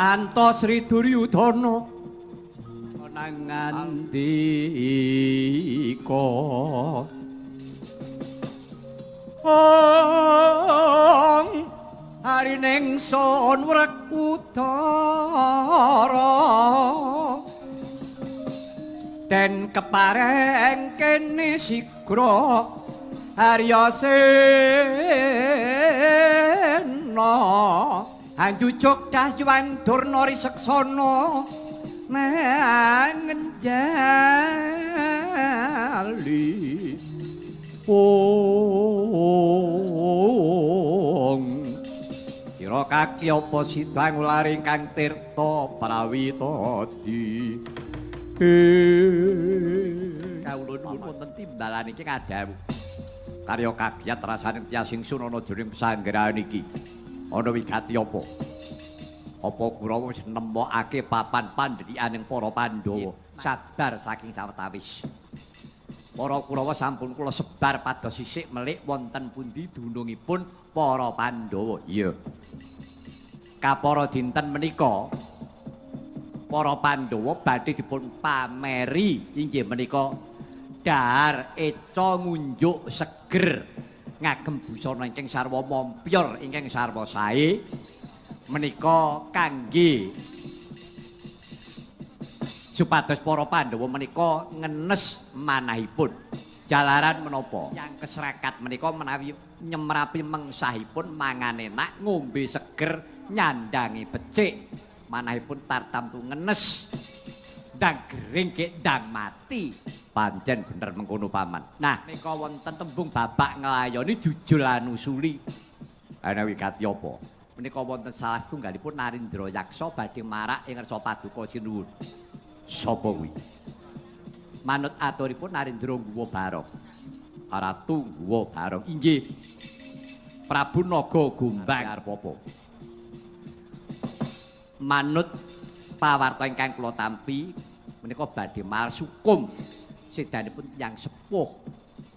ngantos Sri Duryudana nang ngandika harining son Wrekudara den kepareng kene sigra Haryasena anjujuk cahyuan Durna Riseksana nangenjali kira kaki apa sidang ulari ingkang tirta prawitadi kawula nuwun wonten timbalan iki kadhawu karya kagiat rasane Tyasing Sunana jroning pesanggrahan iki ana wigati apa Kurawa wis nemokake papan pandhirianing para Pandhawa sadar saking sawetawis para Kurawa sampun kula sebar pados sisik melik wonten pundi dunungipun para Pandhawa iya kapara dinten menika para Pandhawa badhe dipun pameri inggih menika dahar eca ngunjuk seger ngagem busana ingkang sarwa mompyor ingkang sarwa sae menika kangge supados para Pandhawa menika ngenes manahipun jalaran menapa yang keserakat menika menawi nyemrapi mengsahipun mangan enak ngombe seger nyandangi becik manahipun tartamtu ngenes ndang gering gek ndang mati pancen bener mengkono paman nah nika wonten tembung babak nglayoni jujul anusuli ana wigati apa menika wonten salah tunggalipun Narendra Yaksa badhe marak ing ngarsa paduka sinuwun. Sapa kuwi? Manut aturipun Narendra ngguwa barong. Ratu ngguwa barong inggih Prabu Naga Gombang arep apa? Manut pawarta ingkang kula tampi menika badhe malsukum sedanipun tiyang sepuh.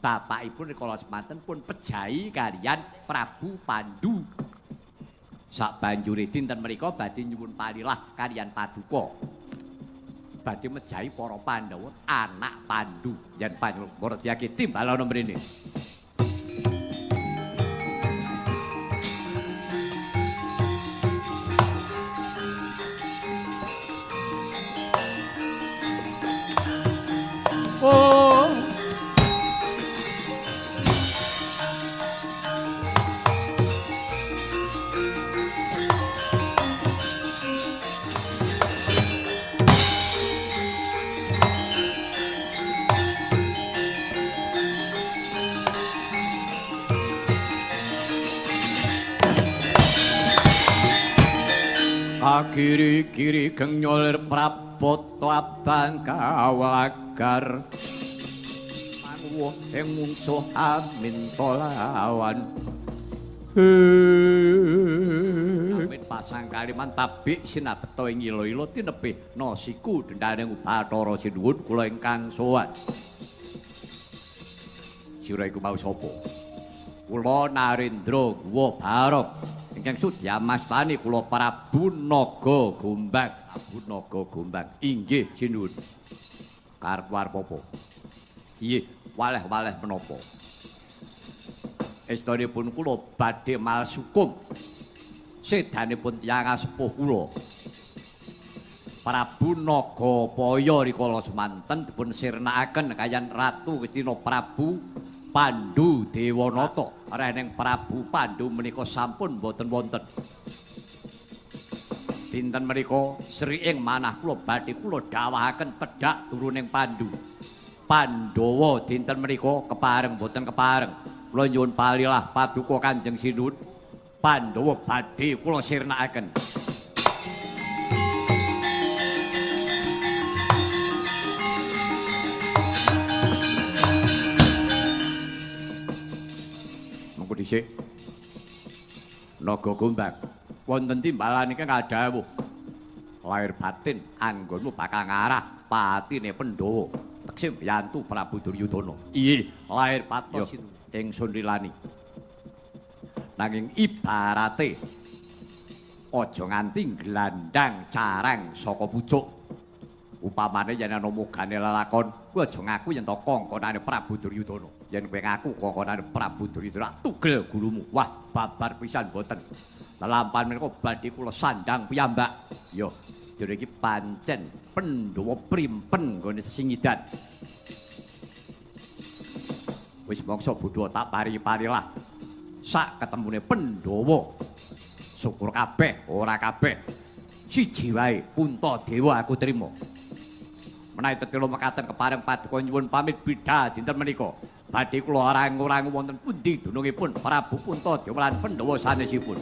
Bapakipun rikala semanten pun pejahi kaliyan Prabu Pandhu. Sak banjure dinten menika badhe nyuwun palilah kaliyan paduka. Badhe mejahi para Pandhawa anak Pandhu yen panjenengan diyake timbalana mrene. Kiri-kiri genyolir praboto abang kawagar manguwuh ing mungsuh amin tolawan amin pasang kaliman tabik sinabeto ing ilo-ilo tinebih nasiku dendaning Bathara Sinuwun kula ingkang sowan sira iku mau sapa kula Narendra Guwa Barong ingkang sudyamastani kula Prabu Naga Gombang. Prabu Naga Gombang. Inggih sinuwun. Karep apa? Iye, waleh-waleh menapa? Estanipun kula badhe malsukum sedanipun tiyang sepuh kula. Prabu Nagapaya rikala semanten dipun sirnakaken kaliyan Ratu Gustina Prabu Pandhu Dewanata rening Prabu Pandhu menika sampun boten wonten. Dinten menika sriing manah kula badhe kula dawuhaken tedhak turuning Pandhu. Pandhawa dinten menika kepareng boten kepareng. Kula nyuwun palilah paduka Kanjeng Sinuwun. Pandhawa badhe kula sirnakaken. Dhisik Naga Gombang wonten timbalan iki kadhawuh lair batin anggonmu bakal ngarah patine Pandhawa teksim biyantu Prabu Duryudana iye lair patos ingsun rilani nanging ibarate aja nganti glandang carang saka pucuk. Upamane yen ana mogane lelakon, kuwi aja ngaku yen to kongkonane Prabu Duryudana. Yen kowe ngaku kongkonane Prabu Duryudana tugel gulumu. Wah, babar pisan boten. Lelampahan menika badhe kula sandang piyambak. Yo, dene iki pancen Pandhawa primpen nggone sesingidan. Wis mangsa bodho tak pari-parilah. Sak ketemune Pandhawa. Syukur kabeh, ora kabeh. Siji wae Puntadewa aku trima. Menawi tetelo mekaten kepareng paduka nyuwun pamit bidhal dinten menika. Badhe kula arang-arang wonten pundi dunungipun Prabu Puntadewa lan Pandhawa sanesipun.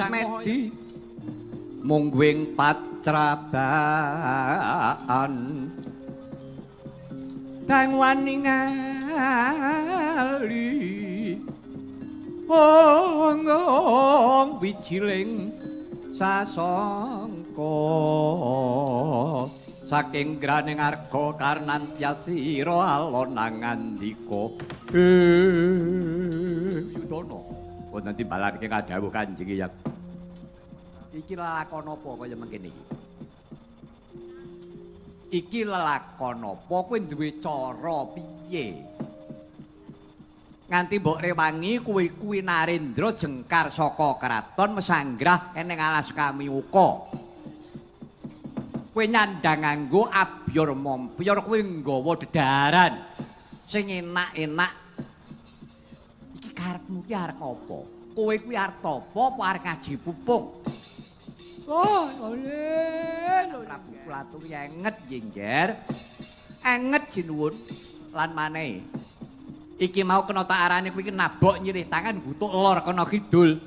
Medi mungguing patrabaan dang wani ngali ong wijiling sasangka saking graning arga karnantyasira alona ngandika Yudana wonten timbalan ing kadhawuh Kanjeng Hyang. Iki lelakon apa kaya mengkene iki? Iki lelakon apa kowe duwe cara piye? Nganti mbok rewangi kuwi Narendra jengkar saka kraton mesanggrah eneng alas Kamiuka. Kowe nyandang nganggo abyor mompyor kowe nggawa dedaran sing enak-enak. Iki karepmu ki arep apa? Kowe kuwi arep apa arep ngaji pupung? Oh, oleh Prabu Platu enget jengger. Enget jinuwun lan maneh. Iki mau kena tak arane kuwi nabok nyirih tangan butuk lor kena kidul.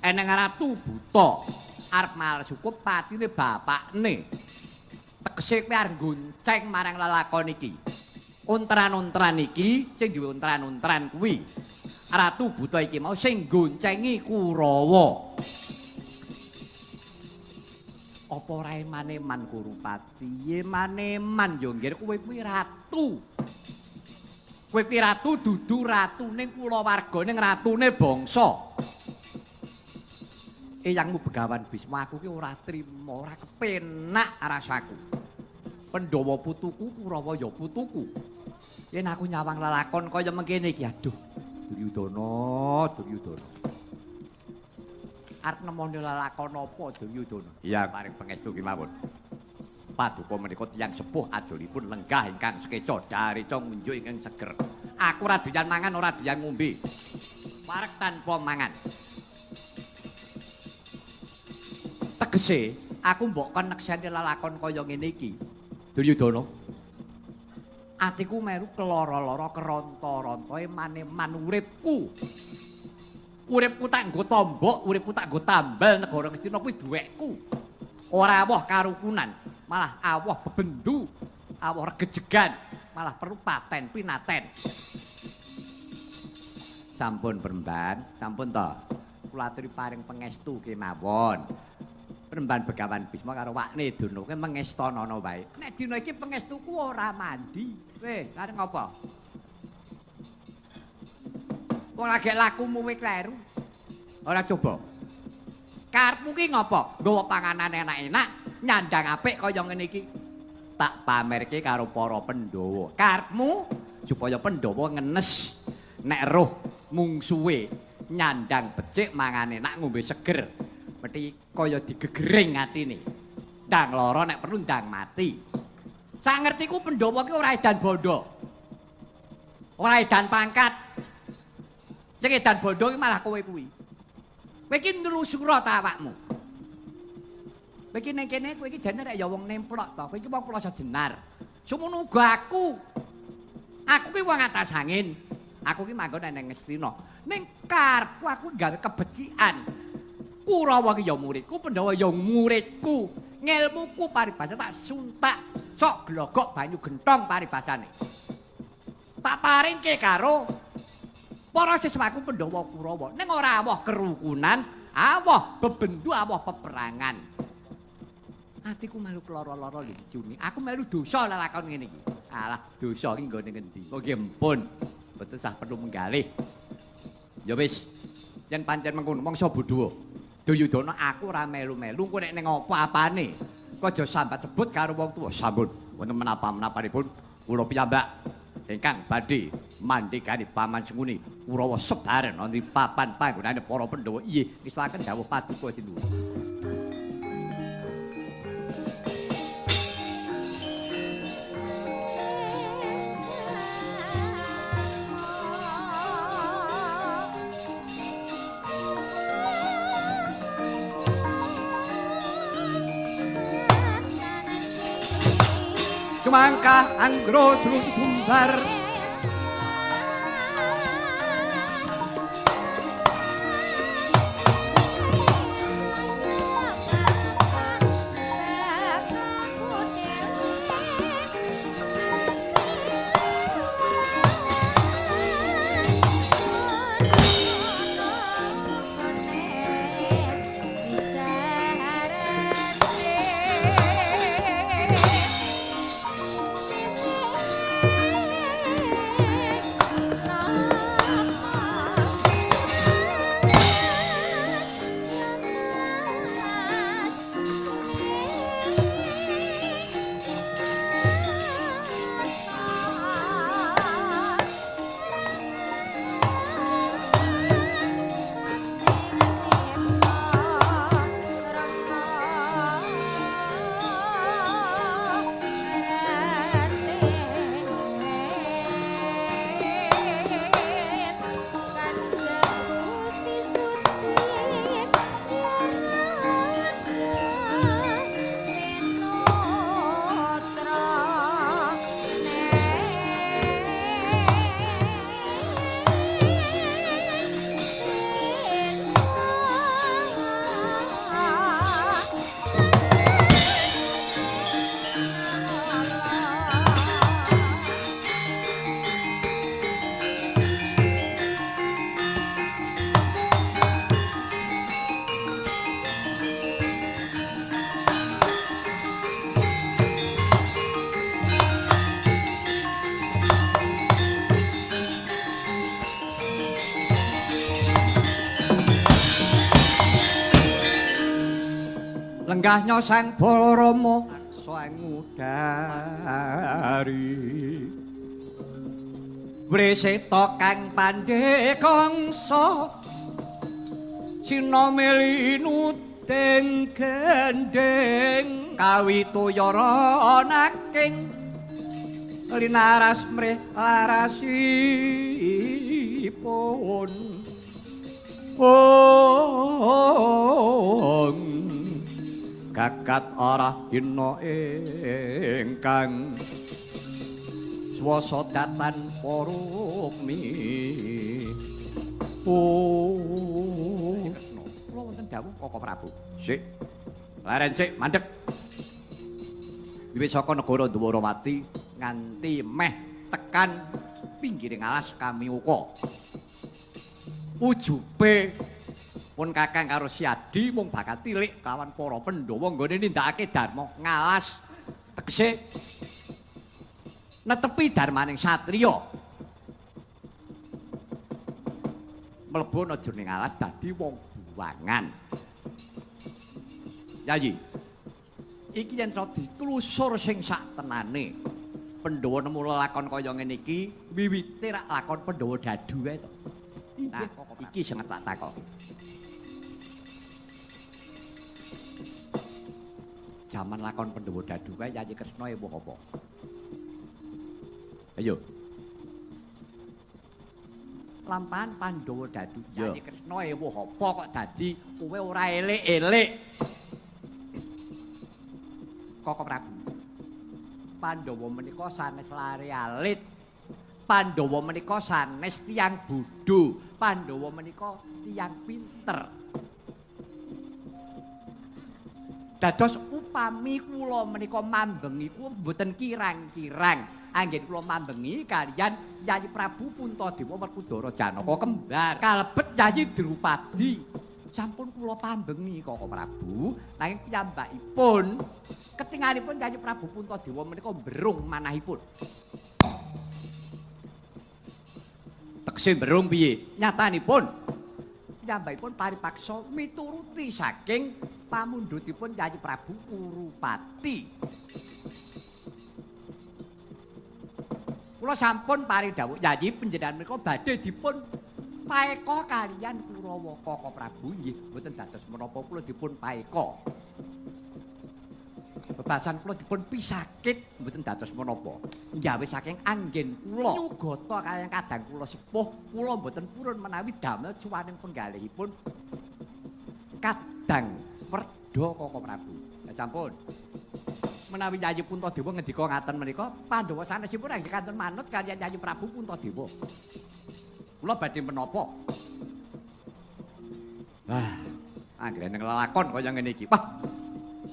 Eneng ratu buta arep mal cukup patine bapakne. Tegese kuwi arep gonceng marang lelakon iki. Untran-untran iki sing duwe untran-untran kuwi. Ratu buta iki mau sing goncengi Kurawa. Apa ora maneman Kurupati? Ye maneman yo nggih kowe kuwi ratu. Kowe kuwi ratu dudu ratune kulawarga ning ratune bangsa. Eyangmu Begawan Bisma aku ki ora trima, ora kepenak rasaku. Pandhawa putuku, Kurawa ya putuku. Yen aku nyawang lelakon kaya mengkene iki aduh. Duryudana. Arep nemoni lelakon apa Duryudana? Iya, paring pangestu kemawon. Paduka menika tiyang sepuh adolipun lenggah ingkang sekeca darica ngunjuk ingkang seger. Aku ora doyan mangan, ora doyan ngombe. Parek tanpa mangan. Tegese aku mbok kon nekseni lelakon kaya ngene iki. Duryudana. Atiku meru keloro-loro keronta-rontoe maneman uripku. Uripku tak nggo tombok, uripku tak nggo tambal negara Ngastina kuwi duwekku. Ora awoh karukunan, malah awoh bebendu, awoh regejegan, malah perlu paten pinaten. Sampun Peremban, sampun to. Kula aturi paring pangestu kemawon. Peremban Begawan Bisma karo wakne Durna kuwi mengestanana wae. Nek dina iki pangestuku ora mandi. Wis, arep ngopo? Wong lagi lakumu wis kleru. Ora coba. Karepmu ki ngopo? Nggawa panganan enak-enak, nyandang apik kaya ngene iki. Tak pamerke karo para Pandhawa. Karepmu supaya Pandhawa ngenes nek roh mungsuhe nyandang becik mangan enak ngombe seger. Mesti kaya digegering atine. Ndang lara nek perlu ndang mati. Sak ngertiku Pandhawa ki ora edan bondo. Ora edan pangkat. Sing edan bondo ki malah kowe kuwi. Kowe iki nelusura ta awakmu. Kowe iki ning kene kowe iki jane rek ya wong nemplok to. Kowe iki wong Plasa Jenar. Sumono uga aku. Aku ki wong atas angin. Aku ki manggon nang Ngastina. Ning karepku aku gawe kebecikan. Kurawa ki ya muridku, Pandhawa ya muridku. Ngilmuku paribasa tak suntak. Sok glogok banyu gentong paribasane. Tak paringke karo para siswaku Pandhawa Kurawa. Ning ora awoh kerukunan, awoh bebendu, awoh peperangan. Atiku melu lara-lara lho Juni. Aku melu dosa lakon ngene iki. Alah, dosa iki nggone ngendi? Kok nggih mpun. Betul sah perlu menggalih. Ya wis, yen pancen mengkono mangsa Budhawa. Duyudana aku ora melu-melu engko nek ning apa-apane. Kok aja sambat sebut karo wong tuwa. Sampun, wonten menapa-menapanipun kula piyambak ingkang badhe mandhegani Paman Senguni Kurawa Sebaren wonten papan panggonane para Pandhawa. Inggih, nistakaken dawuh paduka sinuwun. Mangka anggro sumbar lenggahnya sang Balarama sang ngudari Wreseta kang pandhe kangsa sinameli nuting gendeng kawituyara naking linaras mrih larasipun gagat arah hina ingkang swasa datan parukmi kula wonten dawuh Koko Prabu sik leren sik mandeg wiwit saka negara Dwarawati nganti meh tekan pinggiring alas Kamiuka ujube pun kakang karo Siadi mung bakat tilik kawan para Pandhawa nggone nindakake dharma ngalas tegese netepi dharmaning satriya mlebu ana jroning alas dadi wong buangan. Yayi. Iki yen ditelusur sing sak tenane. Pandhawa nemu lelakon kaya ngene iki, wiwite rak lakon Pandhawa Dadu kae to. Nah, iki sing tak takoki. Jaman lakon Pandhawa Dadu kae Yayi Kresna ewoh apa? Ayo. Lampahan Pandhawa Dadu Yayi Kresna ewoh apa kok dadi kowe ora elik-elik? Koko Prabu. Pandhawa menika sanes lare alit. Pandhawa menika sanes tiyang bodho. Pandhawa menika tiyang pinter. Dados upami kula menika mambengi ku mboten kirang-kirang. Anggen kula mambengi kaliyan Yayi Prabu Puntadewa Werkudara Janaka kembar kalebet Yayi Drupadi. Sampun kula pambengi Koko Prabu, nanging piyambakipun ketingalipun Yayi Prabu Puntadewa menika mberung manahipun. Tekse mberung piye? Nyatanipun piyambakipun paripaksa mituruti saking pamundhutipun Yayi Prabu Kurupati. Kula sampun paridhawuh Yayi panjenengan menika badhe dipun paeka kaliyan Kurawa Koko Prabu nggih mboten dados menapa kula dipun paeka. Bebasan kula dipun pisakit mboten dados menapa. Gawe saking anggen kula nyugata kaliyan kadang kula sepuh kula mboten purun menawi damel cuwaning penggalihipun kadang Werda Koko Prabu. Ya sampun. Menawi Yayi Puntadewa ngendika ngaten menika Pandhawa sanesipun inggih kantun manut kaliyan Yayi Prabu Puntadewa. Kula badhe menapa? Wah, anggere lelakon kaya ngene iki. Wah,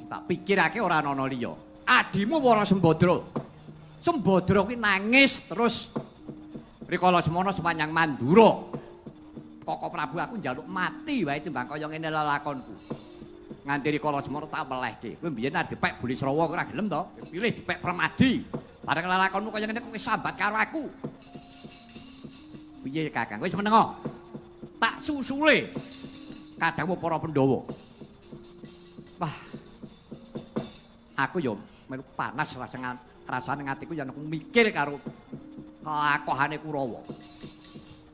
tak pikirake ora ana liya. Adimu Wara Sembadra. Sembadra kuwi nangis terus rikala semana semanyang Mandura. Koko Prabu aku njaluk mati wae timbang kaya ngene lelakonku. Nganti rikala semana tak welehke. Kowe mbiyen arep dipek Bulisrawa ora gelem to? Pilih dipek Permadi. Bareng lelakonmu kaya ngene kowe sambat karo aku. Piye Kakang, wis menengo. Tak susule. Kadangmu para Pandhawa. Wah. Aku yo melu panas rasane atiku yen aku mikir karo kelakuane Kurawa.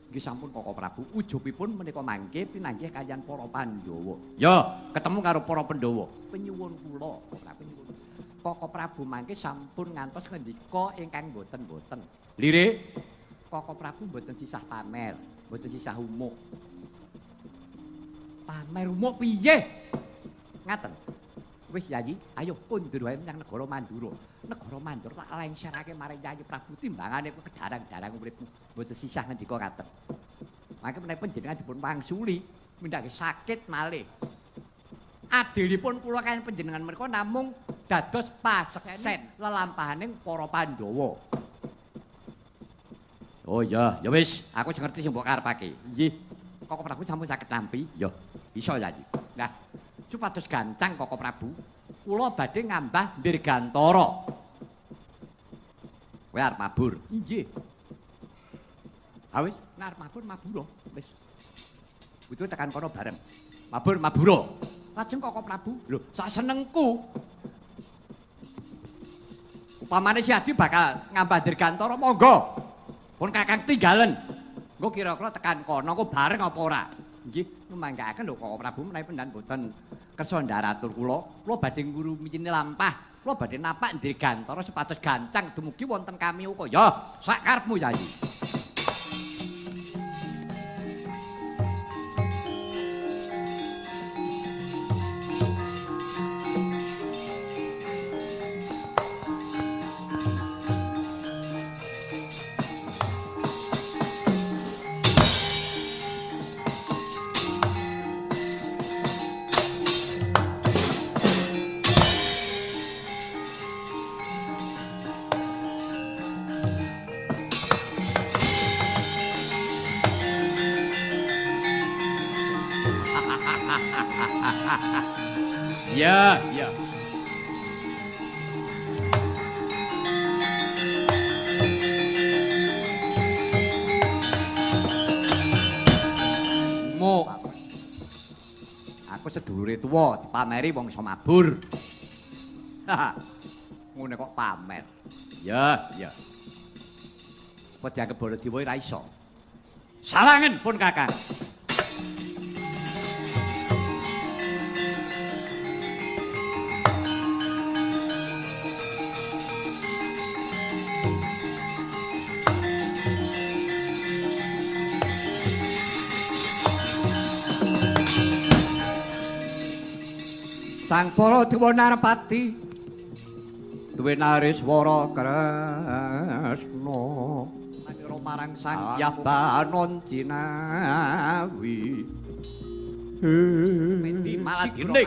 Nggih sampun Koko Prabu, ujubipun menika mangke pinanggih kaliyan para Pandhawa. Ya, ketemu karo para Pandhawa. Penyuwun kula, Koko Prabu mangke sampun ngantos ngendika ingkang boten-boten. Lirik Koko Prabu mboten sisah pamer, mboten sisah umuk. Pamer umuk piye? Ngaten. Wis Yayi, ayo kondur wae menyang negara Mandura. Negara Mandura tak lengserake marang Yayi Prabu timbangane kowe kedarang-darang uripmu. Mboten sisah ngendika ngaten. Mangke menawi panjenengan dipun wangsuli mindhake sakit malih. Adilipun kula kan panjenengan menika namung dados paseksen lelampahaning para Pandhawa. Oh ya, ya wis, aku wis ngerti sing mbok karepake. Nggih. Koko Prabu sampun saged nampi? Ya, bisa Yayi. Nah, supados gancang Koko Prabu, kula badhe ngambah Dirgantara. Kowe arep mabur? Nggih. Ha wis, nek arep mabur wis. Butuh tekan kono bareng. Mabura. Lajeng Koko Prabu, lho, sak senengku. Upamane si Adi bakal ngambah Dirgantara, monggo. Pun Kakang tinggalen. Engko kira-kira tekan kono engko bareng apa ora? Nggih, numangkaken lho Koko Prabu menawi pendan boten kersa ndaratur kula. Kula badhe ngurumine lampah. Kula badhe napak Dirgantara supados gancang dumugi wonten kami uga. Ya, sak karepmu Yayi. Ya, ya. dulure tuwa dipameri wong iso mabur. Ngene kok pamer. Ya, ya. Apa dianggep Baladewa ora iso. Sawangen pun Kakang. Sang Baladewa Narpati duwe nariswara Kresna manira marang Sang Hyang Banon Cinawi. Mendi maladine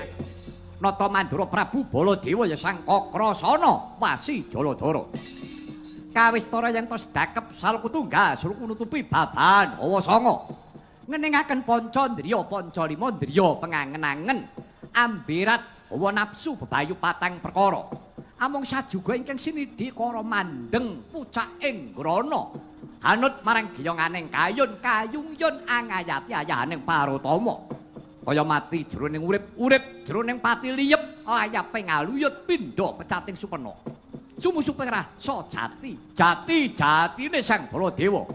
Nata Mandura Prabu Baladewa ya Sang Kakrasana wasi Jaladara. Kawistara yen tos dakep salkutunggal suruh nutupi babahan hawa sanga. Ngeningaken Pancandriya Pancalima ndriya pengangen-angen ambirat hawa nafsu bebayu patang perkara. Amung sajuga ingkang sinidhi kara mandeng pucak ing grana. Hanut marang giyonganing kayun kayungyon angayati ayahaning parutama. Kaya mati jroning urip, urip jroning pati liyep, layape ngaluyut pindha pecating supena. Sumu-supeng rasa jati, jati-jatine Sang Baladewa.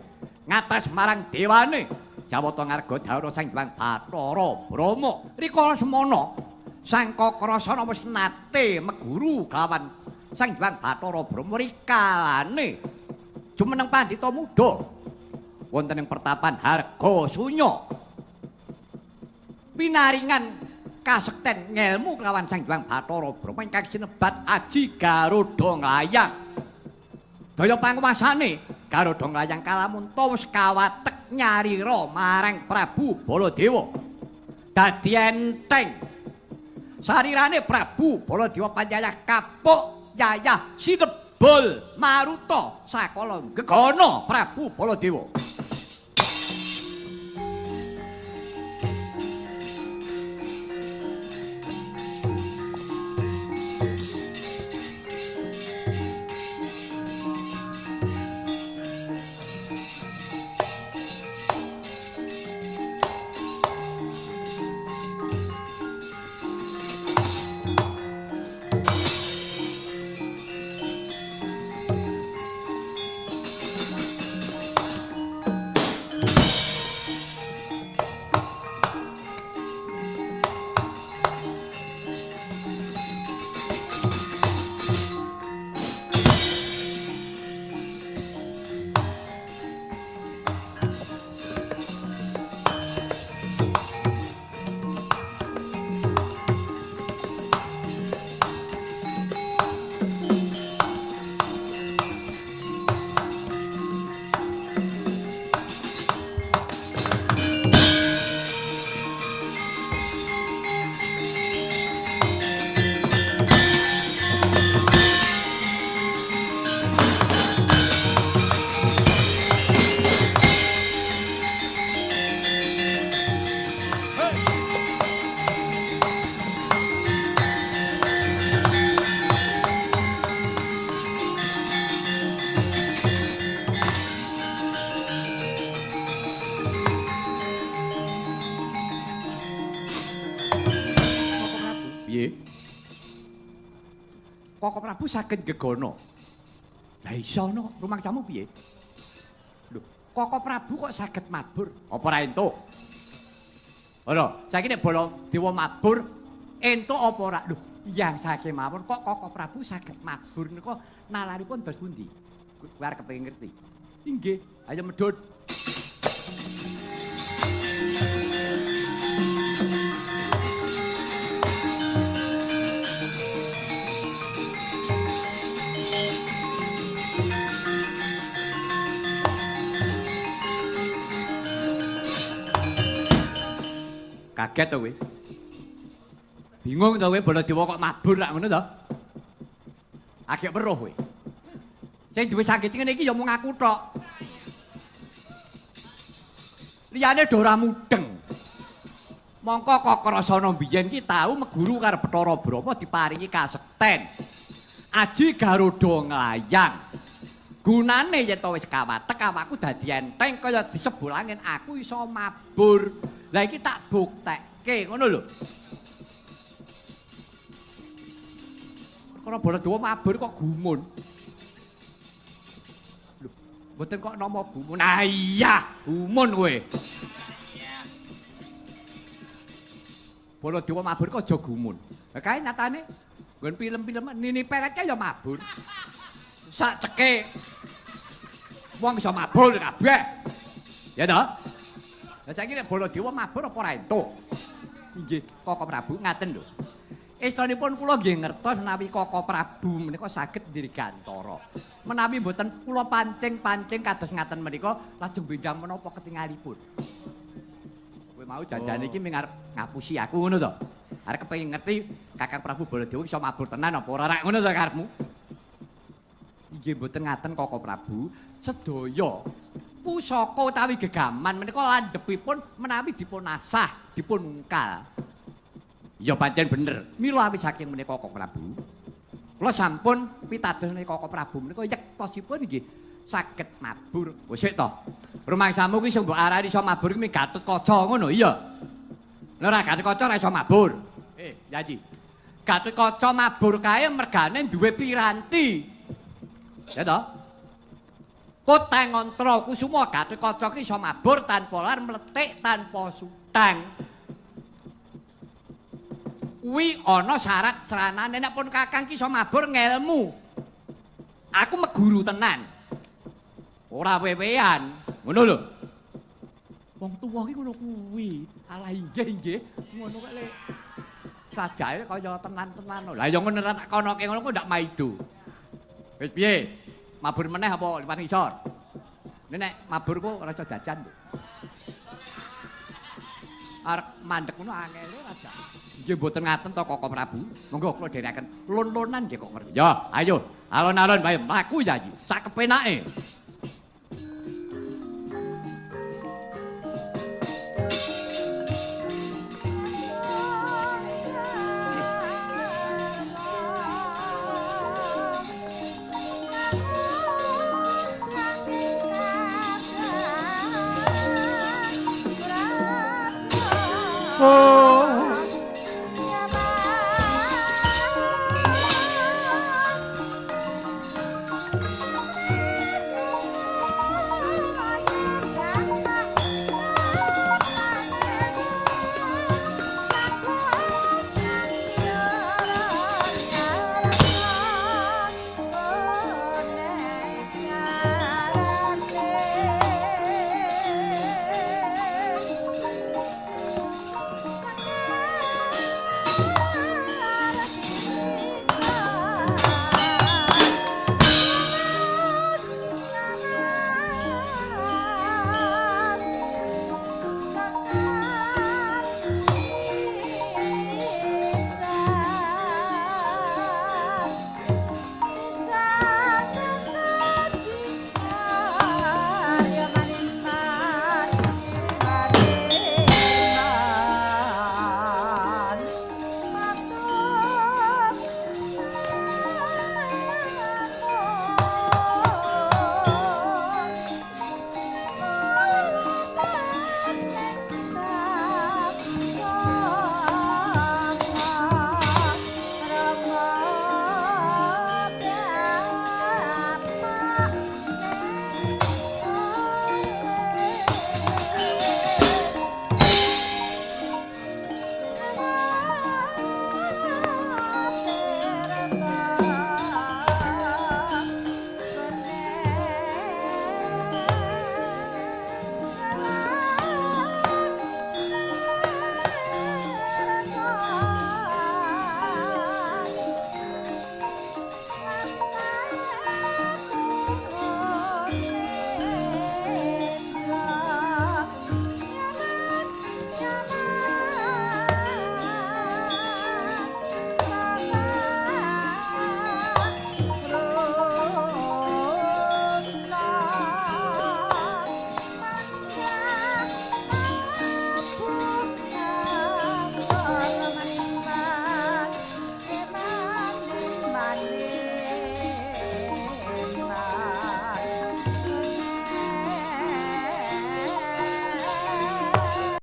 Ngates marang dewane Jawata ngarga dawuh Sang Hyang Bathara Brahma. Rikala semana Sang Kakrasana wis nate meguru kelawan Sang Hyang Bathara Brahma rikalane jumeneng pandhita muda wonten ing pertapan Hargasunya. Pinaringan kasekten ngelmu kelawan Sang Hyang Bathara Brahma ingkang sinebat Aji Garuda Nglayang. Daya panguwasane Garuda Nglayang kalamunta wis kawatek nyarira marang Prabu Baladewa. Dadi enteng sarirane Prabu Baladewa panjayah kapuk yayah sinebul maruta sakala gegana Prabu Baladewa. Koko Prabu saged gegana. Lah iso ana rumangsamu piye? Lho, Koko Prabu kok saged mabur? Apa ora entuk? Ora, saiki nek Baladewa mabur entuk apa ora? Lho, yang saking mawon kok Koko Prabu saged mabur nika nalaripun dos pundi? Kuwi arep kepengin ngerti. Inggih, ayo medhot. Kaget to kowe. Bingung to kowe Baladewa kok mabur lak ngono to? Agek weruh kowe. Sing duwe sakit ngene iki ya mung aku tok. Liyane do ora mudeng. Mongko Kakrasana biyen ki tau meguru karo Bathara Brahma diparingi kasekten. Aji Garuda Nglayang. Gunane yen to wis kawatek awakku dadi enteng kaya disebul angin aku iso mabur. Lah iki tak buktekke ngono lho. Karo Baladewa mabur kok gumun. Lho, mboten kok nama gumun. Ah iya, gumun kowe. Baladewa mabur kok aja gumun. Lah kae nyatane nggon film-film Nini Peleke ya mabur. Sak ceke wong iso mabur kabeh. Ya toh? Lah saiki nek Baladewa mabur apa ora entuk? Inggih, Koko Prabu ngaten lho. Istanipun kula nggih ngertos menawi Koko Prabu menika saged dirgantara. Menawi mboten kula pancing-pancing kados ngaten menika lajeng benjang menapa ketingalipun. Kowe mau janjane iki ming arep ngapusi aku ngono to. Arep kepengin ngerti Kakang Prabu Baladewa iso mabur tenan apa ora ngono to karepmu. Inggih mboten ngaten Koko Prabu, sedaya pusaka utawi gegaman menika landhepipun menawi dipun asah, dipun ungkal. Ya pancen bener. Mila awit saking menika Koko Prabu. Kula sampun pitados menika Koko Prabu menika yektosipun nggih saged mabur. Wis sik to. Rumangsamu kuwi sing mbok arani iso mabur kuwi Gatotkaca ngono iya. Lha ora Gatotkaca ora iso mabur. Janji. Gatotkaca mabur kae mergane duwe piranti. Ya to? Kotangontra kusuma Gatotkaca ki iso mabur tanpa lar mletik tanpa sutang. Kuwi ana syarat sranane nek pun Kakang ki iso mabur ngelmu. Aku meguru tenan. Ora wewean, ngono lho. Wong tuwa ki ngono kuwi. Alah inggih. Ngono kok le. Sajae kaya tenan-tenan. Lah ya ngono tak konoke ngono kok ndak maido. Wis piye? Mabur meneh apa liwat ngisor? Nek mabur kok ora iso jajan. Arep mandek ngono angele aja. Nggih mboten ngaten to Koko Prabu. Monggo kula dherekaken lon-lonan nggih kok ngerti. Ya, ayo. Alon-alon bae mlaku ya iki. Sak kepenake.